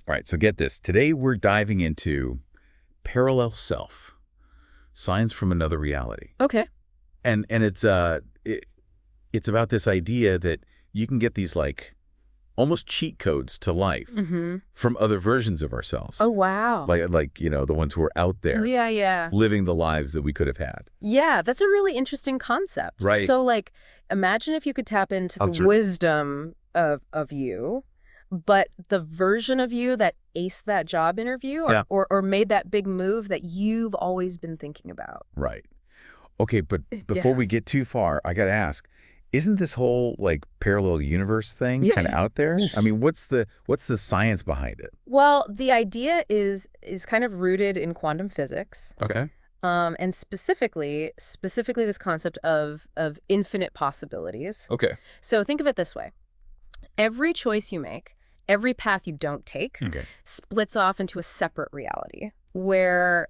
All right, so get this. Today we're diving into parallel self, signs from another reality. Okay. And it's about this idea that you can get these like almost cheat codes to life from other versions of ourselves. Oh, wow. Like the ones who are out Oh, there yeah, yeah. living the lives that we could have had. Yeah, that's a really interesting concept. Right. So, like, imagine if you could tap into the wisdom of you, but the version of you that aced that job interview Yeah. or made that big move that you've always been thinking about. Right. Okay, but before we get too far, I got to ask, isn't this whole like parallel universe thing kind of out there? I mean, what's the science behind it? Well, the idea is kind of rooted in quantum physics. Okay. And specifically this concept of infinite possibilities. Okay. So think of it this way. Every choice you make, every path you don't take, splits off into a separate reality where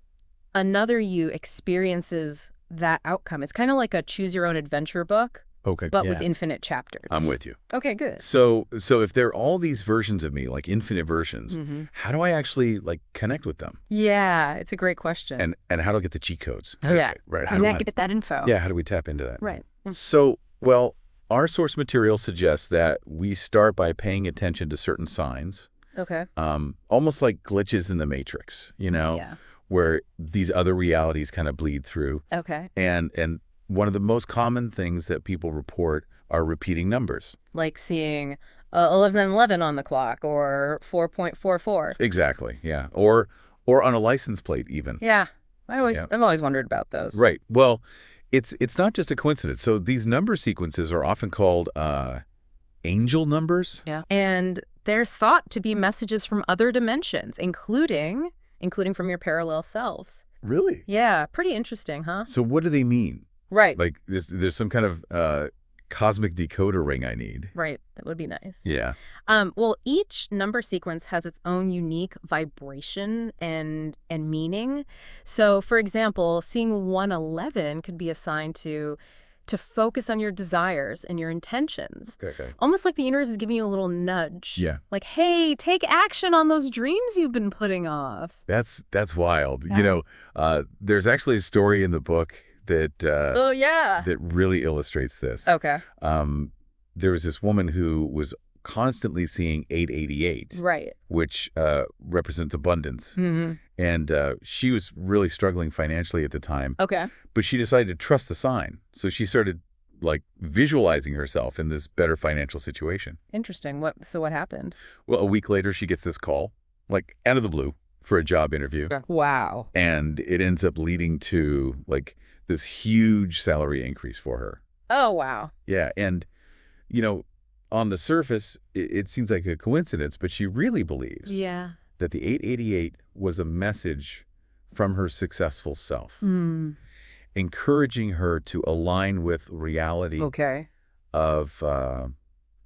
another you experiences that outcome. It's kind of like a choose your own adventure book. Okay. But with infinite chapters. I'm with you. Okay, good. So if there are all these versions of me, like infinite versions, how do I actually like connect with them? Yeah, it's a great question. And how do I get the cheat codes? Yeah. Right. How do I get that info? Yeah, how do we tap into that? Right. So, well, our source material suggests that we start by paying attention to certain signs. Okay. Almost like glitches in the matrix, where these other realities kind of bleed through. Okay. And one of the most common things that people report are repeating numbers. Like seeing 1111 on the clock or 4.44. Exactly, yeah. Or on a license plate even. Yeah. I've always wondered about those. Right. Well, it's not just a coincidence. So these number sequences are often called angel numbers. Yeah. And they're thought to be messages from other dimensions, including from your parallel selves. Really? Yeah. Pretty interesting, huh? So what do they mean? Right. Like there's some kind of cosmic decoder ring I need. Right. That would be nice. Yeah. Well, each number sequence has its own unique vibration and meaning. So, for example, seeing 111 could be a sign to focus on your desires and your intentions. Okay. Almost like the universe is giving you a little nudge. Yeah. Like, hey, take action on those dreams you've been putting off. That's wild. Yeah. There's actually a story in the book that that really illustrates this. Okay. There was this woman who was constantly seeing 888, right, which represents abundance. And she was really struggling financially at the time. Okay. But she decided to trust the sign. So she started like visualizing herself in this better financial situation. Interesting. What happened? Well, a week later, she gets this call, like out of the blue, for a job interview. Wow. And it ends up leading to like this huge salary increase for her. Oh, wow. Yeah. And, on the surface, it seems like a coincidence, but she really believes that the 888 was a message from her successful self, encouraging her to align with reality of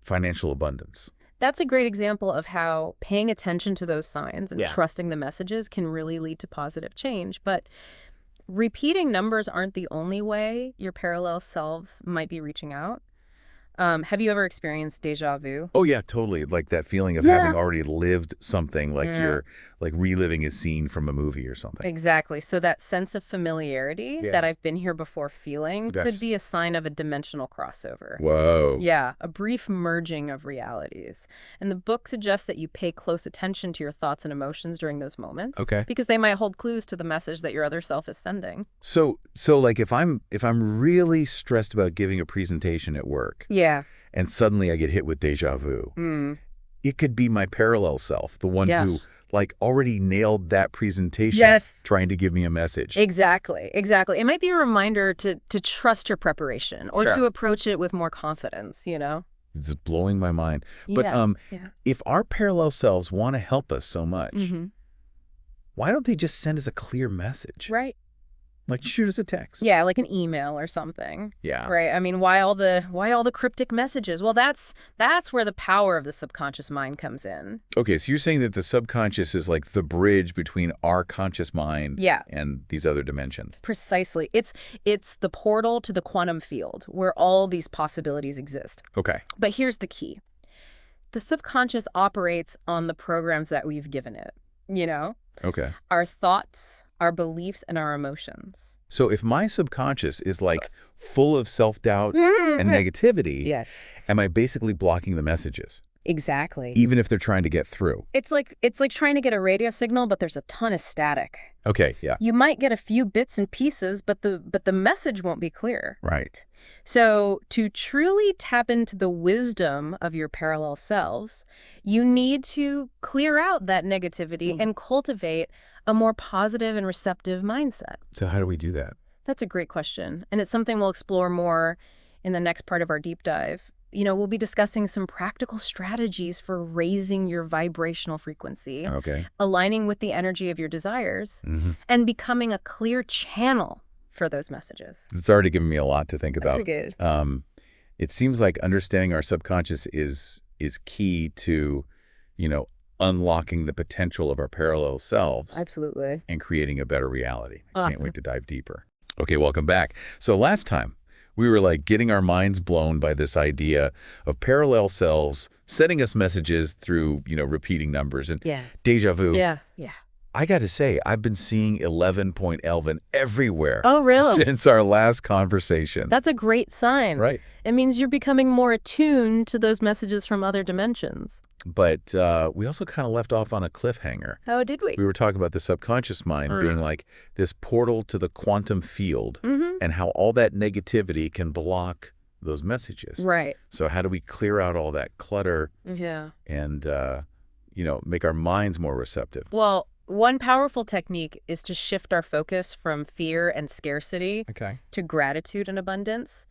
financial abundance. That's a great example of how paying attention to those signs and trusting the messages can really lead to positive change. But repeating numbers aren't the only way your parallel selves might be reaching out. Have you ever experienced déjà vu? Oh, yeah, totally. Like that feeling of having already lived something, like you're like reliving a scene from a movie or something. Exactly. So that sense of familiarity that I've been here before feeling could be a sign of a dimensional crossover. Whoa. Yeah, a brief merging of realities. And the book suggests that you pay close attention to your thoughts and emotions during those moments. Okay. Because they might hold clues to the message that your other self is sending. So like if I'm really stressed about giving a presentation at work. Yeah. And suddenly I get hit with déjà vu. It could be my parallel self, the one who like already nailed that presentation trying to give me a message. Exactly. It might be a reminder to trust your preparation or to approach it with more confidence, It's just blowing my mind. But if our parallel selves want to help us so much, why don't they just send us a clear message? Right. Like shoot us a text. Yeah, like an email or something. Yeah. Right. I mean, why all the cryptic messages? Well, that's where the power of the subconscious mind comes in. Okay, so you're saying that the subconscious is like the bridge between our conscious mind and these other dimensions. Precisely. It's the portal to the quantum field where all these possibilities exist. Okay. But here's the key. The subconscious operates on the programs that we've given it, you know? Okay. Our thoughts, our beliefs, and our emotions. So if my subconscious is like full of self-doubt and negativity, Yes. am I basically blocking the messages? Exactly. Even if they're trying to get through? It's like trying to get a radio signal, but there's a ton of static. Okay, yeah. You might get a few bits and pieces, but the message won't be clear. Right. So to truly tap into the wisdom of your parallel selves, you need to clear out that negativity and cultivate a more positive and receptive mindset. So how do we do that? That's a great question. And it's something we'll explore more in the next part of our deep dive. We'll be discussing some practical strategies for raising your vibrational frequency, aligning with the energy of your desires, and becoming a clear channel for those messages. It's already given me a lot to think about. That's pretty good. It seems like understanding our subconscious is key to, unlocking the potential of our parallel selves. Absolutely. And creating a better reality. I can't wait to dive deeper. Okay, welcome back. So last time, we were like getting our minds blown by this idea of parallel selves sending us messages through, repeating numbers and déjà vu. Yeah. I got to say, I've been seeing 11.11 everywhere. Oh, really? Since our last conversation. That's a great sign. Right. It means you're becoming more attuned to those messages from other dimensions. But we also kind of left off on a cliffhanger. Oh, did we? We were talking about the subconscious mind being like this portal to the quantum field and how all that negativity can block those messages. Right. So how do we clear out all that clutter and, make our minds more receptive? Well, one powerful technique is to shift our focus from fear and scarcity to gratitude and abundance.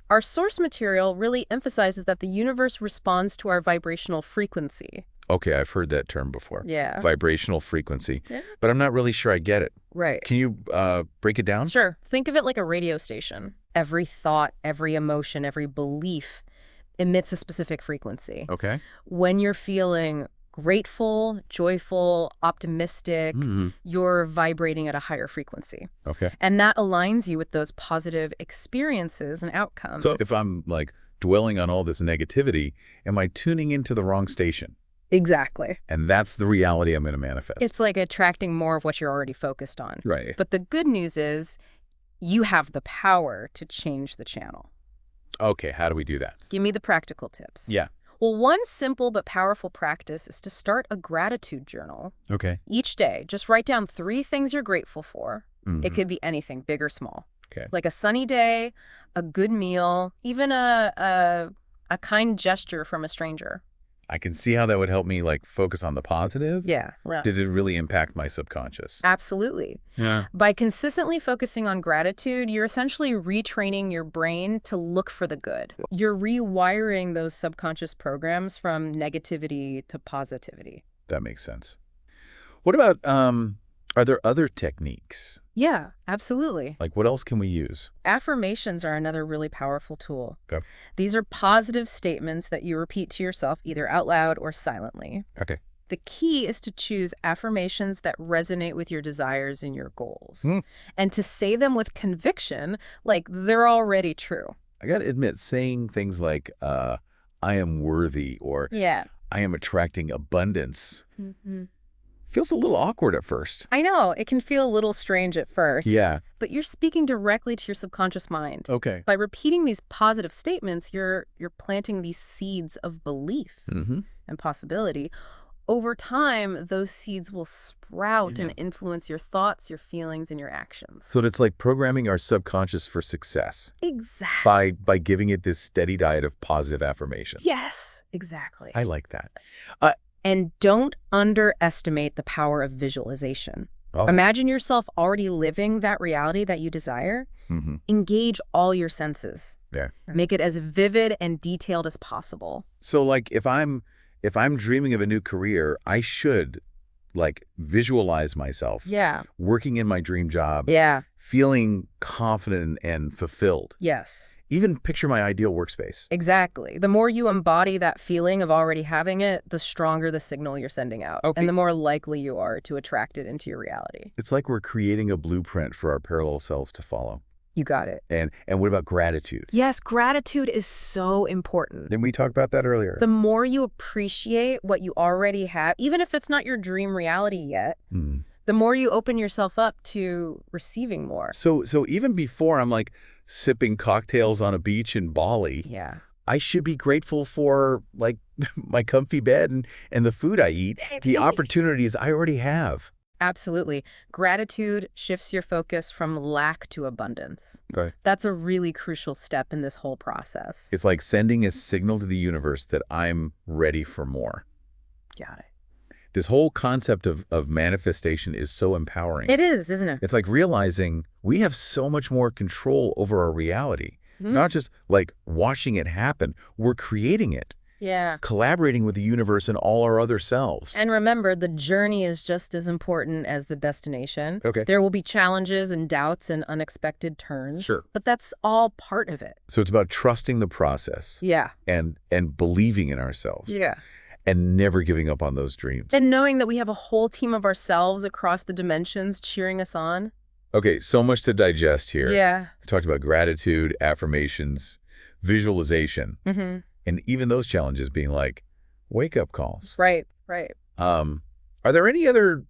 Our source material really emphasizes that the universe responds to our vibrational frequency. Okay, I've heard that term before. Yeah. Vibrational frequency. Yeah. But I'm not really sure I get it. Right. Can you break it down? Sure. Think of it like a radio station. Every thought, every emotion, every belief emits a specific frequency. Okay. When you're feeling grateful, joyful, optimistic, you're vibrating at a higher frequency. Okay. And that aligns you with those positive experiences and outcomes. So if I'm like dwelling on all this negativity, am I tuning into the wrong station? Exactly. And that's the reality I'm going to manifest. It's like attracting more of what you're already focused on. Right. But the good news is you have the power to change the channel. Okay, how do we do that? Give me the practical tips. Yeah. Well, one simple but powerful practice is to start a gratitude journal. Okay. Each day, just write down 3 things you're grateful for. It could be anything, big or small. Okay. Like a sunny day, a good meal, even a kind gesture from a stranger. I can see how that would help me like focus on the positive. Yeah, right. Did it really impact my subconscious? Absolutely. Yeah. By consistently focusing on gratitude, you're essentially retraining your brain to look for the good. You're rewiring those subconscious programs from negativity to positivity. That makes sense. What about, are there other techniques? Yeah, absolutely. Like what else can we use? Affirmations are another really powerful tool. Okay. These are positive statements that you repeat to yourself either out loud or silently. Okay. The key is to choose affirmations that resonate with your desires and your goals. And to say them with conviction, like they're already true. I got to admit, saying things like, I am worthy or I am attracting abundance feels a little awkward at first. I know. It can feel a little strange at first. Yeah. But you're speaking directly to your subconscious mind. Okay. By repeating these positive statements, you're planting these seeds of belief and possibility. Over time, those seeds will sprout and influence your thoughts, your feelings, and your actions. So it's like programming our subconscious for success. Exactly. By giving it this steady diet of positive affirmations. Yes, exactly. I like that. And don't underestimate the power of visualization. Imagine yourself already living that reality that you desire. Engage all your senses. Yeah. Make it as vivid and detailed as possible. So like if I'm dreaming of a new career, I should like visualize myself working in my dream job, feeling confident and fulfilled. Yes. Even picture my ideal workspace. Exactly. The more you embody that feeling of already having it, the stronger the signal you're sending out. And the more likely you are to attract it into your reality. It's like we're creating a blueprint for our parallel selves to follow. You got it. And what about gratitude? Yes, gratitude is so important. Didn't we talk about that earlier? The more you appreciate what you already have, even if it's not your dream reality yet, the more you open yourself up to receiving more. So even before I'm like sipping cocktails on a beach in Bali, I should be grateful for like my comfy bed and the food I eat, the opportunities I already have. Absolutely. Gratitude shifts your focus from lack to abundance. Right. That's a really crucial step in this whole process. It's like sending a signal to the universe that I'm ready for more. Got it. This whole concept of manifestation is so empowering. It is, isn't it? It's like realizing we have so much more control over our reality. Not just like watching it happen. We're creating it. Yeah. Collaborating with the universe and all our other selves. And remember, the journey is just as important as the destination. Okay. There will be challenges and doubts and unexpected turns. Sure. But that's all part of it. So it's about trusting the process. Yeah. And believing in ourselves. Yeah. And never giving up on those dreams. And knowing that we have a whole team of ourselves across the dimensions cheering us on. Okay, so much to digest here. Yeah. We talked about gratitude, affirmations, visualization. And even those challenges being like wake-up calls. Right. Are there any other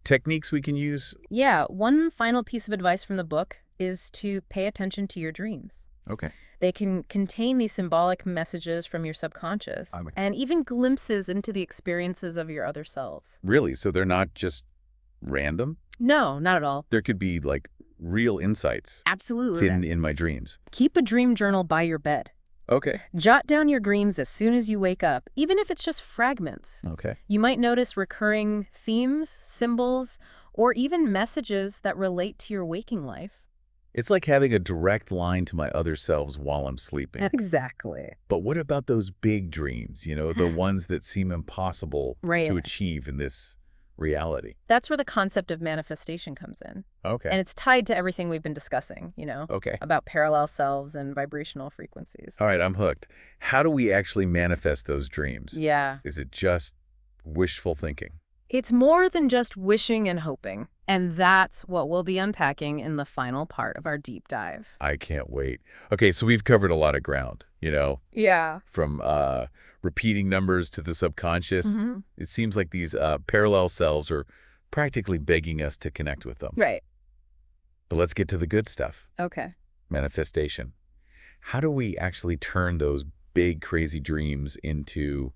techniques we can use? Yeah. One final piece of advice from the book is to pay attention to your dreams. Okay. They can contain these symbolic messages from your subconscious and even glimpses into the experiences of your other selves. Really? So they're not just random? No, not at all. There could be like real insights. Absolutely. Hidden in my dreams. Keep a dream journal by your bed. Okay. Jot down your dreams as soon as you wake up, even if it's just fragments. Okay. You might notice recurring themes, symbols, or even messages that relate to your waking life. It's like having a direct line to my other selves while I'm sleeping. Exactly. But what about those big dreams, the ones that seem impossible to achieve in this reality? That's where the concept of manifestation comes in. Okay. And it's tied to everything we've been discussing, Okay. about parallel selves and vibrational frequencies. All right, I'm hooked. How do we actually manifest those dreams? Yeah. Is it just wishful thinking? It's more than just wishing and hoping. And that's what we'll be unpacking in the final part of our deep dive. I can't wait. Okay, so we've covered a lot of ground, Yeah. From repeating numbers to the subconscious. It seems like these parallel selves are practically begging us to connect with them. Right. But let's get to the good stuff. Okay. Manifestation. How do we actually turn those big, crazy dreams into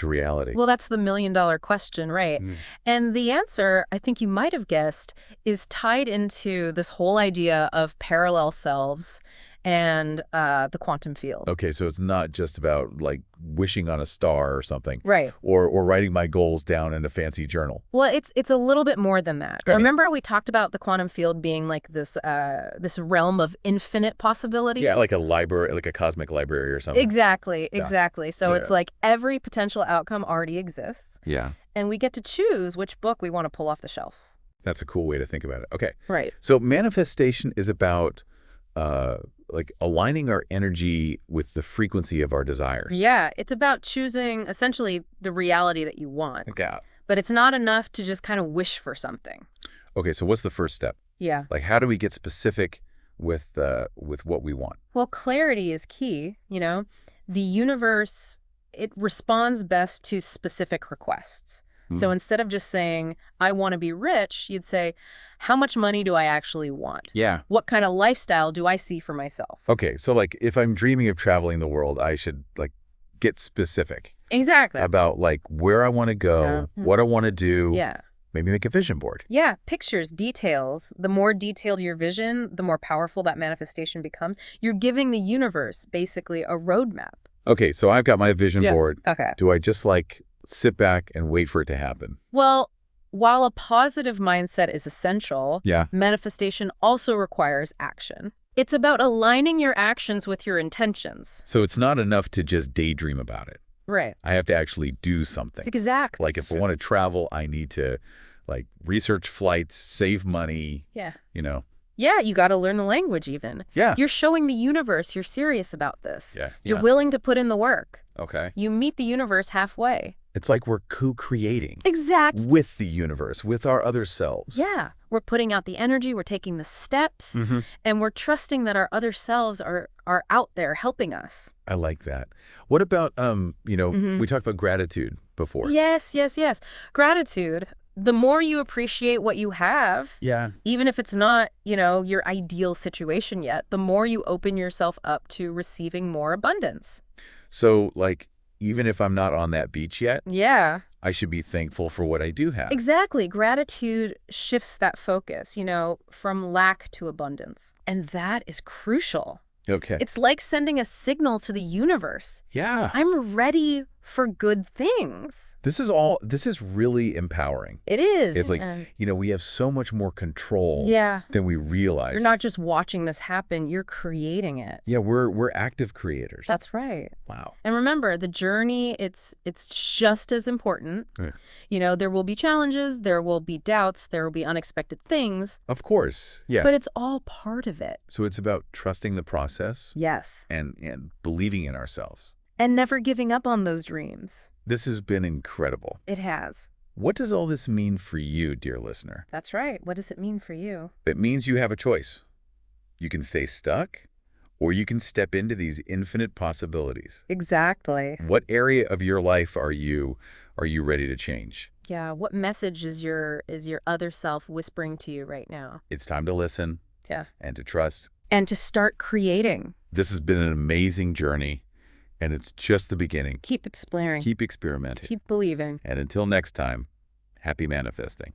reality? Well, that's the million-dollar question, right? And the answer, I think you might have guessed, is tied into this whole idea of parallel selves and the quantum field. Okay, so it's not just about like wishing on a star or something. Right. Or writing my goals down in a fancy journal. Well, it's a little bit more than that. Right. Remember we talked about the quantum field being like this realm of infinite possibility? Yeah, like a library, like a cosmic library or something. Exactly. So Yeah. it's like every potential outcome already exists. Yeah. And we get to choose which book we want to pull off the shelf. That's a cool way to think about it. Okay. Right. So manifestation is about like aligning our energy with the frequency of our desires. Yeah, it's about choosing essentially the reality that you want. Okay. But it's not enough to just kind of wish for something. Okay, so what's the first step? Yeah. Like how do we get specific with what we want? Well, clarity is key, The universe, it responds best to specific requests. So instead of just saying, I want to be rich, you'd say, how much money do I actually want? Yeah. What kind of lifestyle do I see for myself? Okay, so like if I'm dreaming of traveling the world, I should like get specific. Exactly. About like where I want to go, what I want to do. Yeah. Maybe make a vision board. Yeah, pictures, details. The more detailed your vision, the more powerful that manifestation becomes. You're giving the universe basically a roadmap. Okay, so I've got my vision board. Okay. Do I just like sit back and wait for it to happen? Well, while a positive mindset is essential, manifestation also requires action. It's about aligning your actions with your intentions. So it's not enough to just daydream about it. Right. I have to actually do something. Exactly. Like if I want to travel, I need to like research flights, save money. Yeah. Yeah, you got to learn the language even. Yeah. You're showing the universe you're serious about this. Yeah. You're willing to put in the work. Okay. You meet the universe halfway. It's like we're co-creating. Exactly. With the universe, with our other selves. Yeah. We're putting out the energy, we're taking the steps, and we're trusting that our other selves are out there helping us. I like that. What about, we talked about gratitude before. Yes, yes, yes. Gratitude. The more you appreciate what you have, even if it's not, your ideal situation yet, the more you open yourself up to receiving more abundance. So, like, even if I'm not on that beach yet, I should be thankful for what I do have. Exactly. Gratitude shifts that focus, from lack to abundance. And that is crucial. Okay. It's like sending a signal to the universe. Yeah. I'm ready for good things. This is really empowering. It is. It's like, we have so much more control than we realize. You're not just watching this happen, you're creating it. Yeah, we're active creators. That's right. Wow. And remember, the journey, it's just as important. Yeah. There will be challenges, there will be doubts, there will be unexpected things. Of course. Yeah. But it's all part of it. So it's about trusting the process. Yes. And believing in ourselves. And never giving up on those dreams. This has been incredible. It has. What does all this mean for you, dear listener? That's right. What does it mean for you? It means you have a choice. You can stay stuck, or you can step into these infinite possibilities. Exactly. What area of your life are you ready to change? Yeah. What message is your other self whispering to you right now? It's time to listen. Yeah. And to trust. And to start creating. This has been an amazing journey. And it's just the beginning. Keep exploring. Keep experimenting. Keep believing. And until next time, happy manifesting.